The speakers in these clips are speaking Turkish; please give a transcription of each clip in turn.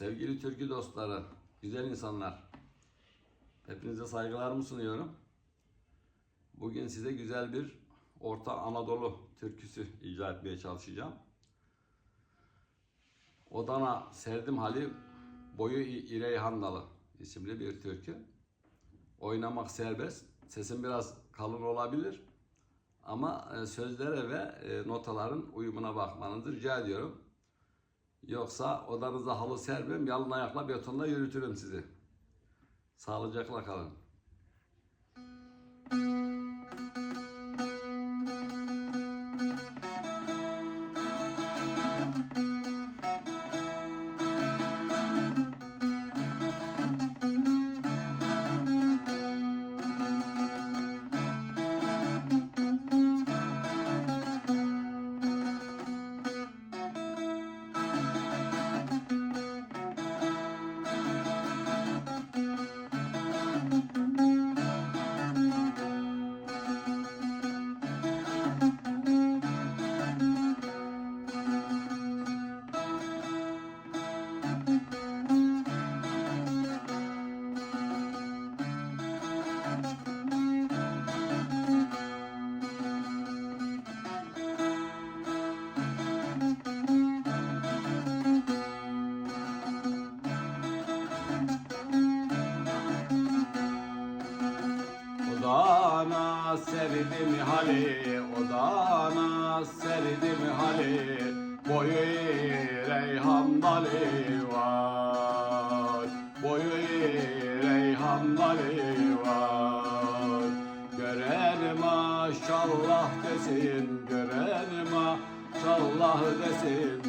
Sevgili türkü dostları, güzel insanlar, hepinize saygılarımı sunuyorum. Bugün size güzel bir Orta Anadolu türküsü icra etmeye çalışacağım. Odana serdim hali, boyu İreyhan dalı isimli bir türkü. Oynamak serbest, sesim biraz kalın olabilir ama sözlere ve notaların uyumuna bakmanızı rica ediyorum. Yoksa odanıza halı sermem, yalın ayakla betonla yürütürüm sizi. Sağlıcakla kalın. Odana serdim hali, odana serdim hali, boyu reyhan dali var, boyu reyhan dali var. Gören maşallah desin, gören maşallah desin,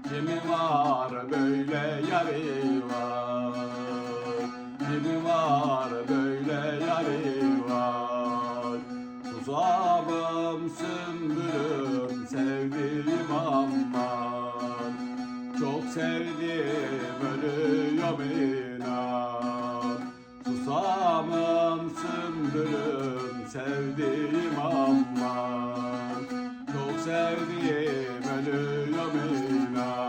kimi var böyle yari var, kimi var böyle yari var. Tuzağım sümbülüm sevdiğim aman, çok sevdim ölüyorum inan. Susamım sümbülüm sevdiğim aman, çok sevdiğim ölüyorum inan.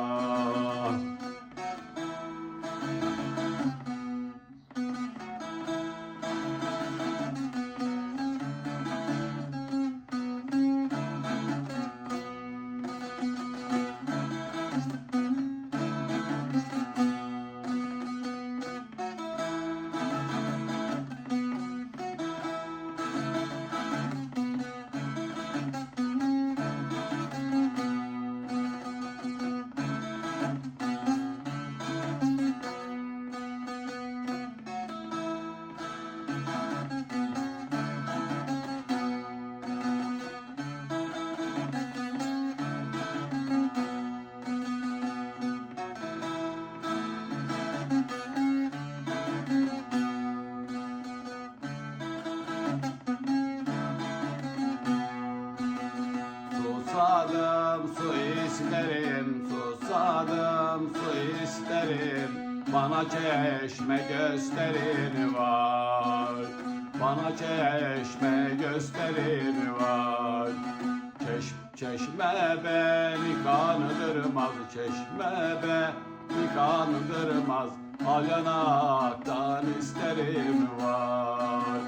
Susadım su isterim, susadım su isterim. Bana çeşme gösterin var, bana çeşme gösterin var. Çeşme beni kandırmaz, çeşme beni kandırmaz. Al yanaktan isterim var,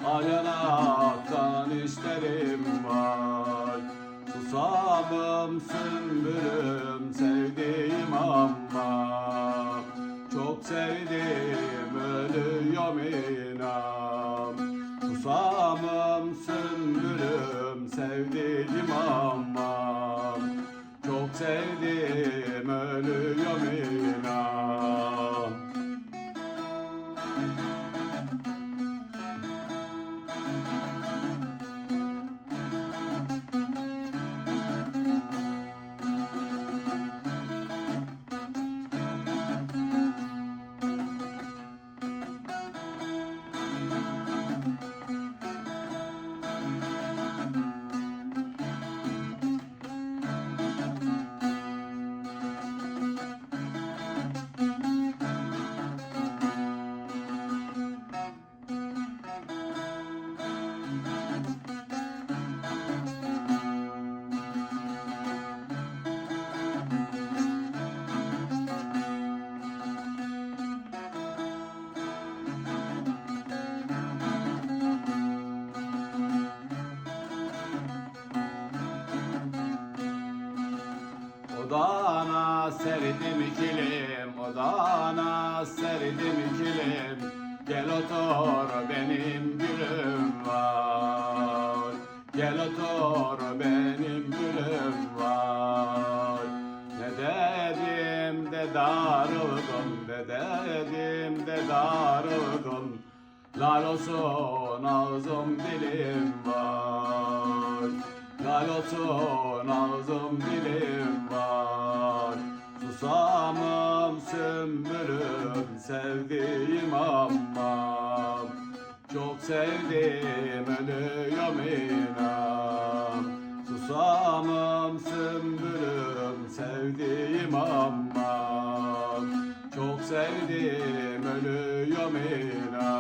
al yanaktan isterim var. Susamım sümbülüm sevdiğim ama, çok sevdim ölüyorum inan. Susamım sümbülüm sevdiğim ama, çok sevdim ölüyorum inan. serdim kilim, odana serdim kilim. Gel otur benim gülüm var. Gel otur benim gülüm var. Ne dedim de darıldın, ne dedim de darıldın. Lal olsun ağzım dilim var. Lal olsun ağzım dilim var. Susamım sümbülüm sevdiğim ammam. Çok sevdim ölüyorum inan. Susamım sümbülüm sevdiğim ammam. Çok sevdim ölüyorum inan.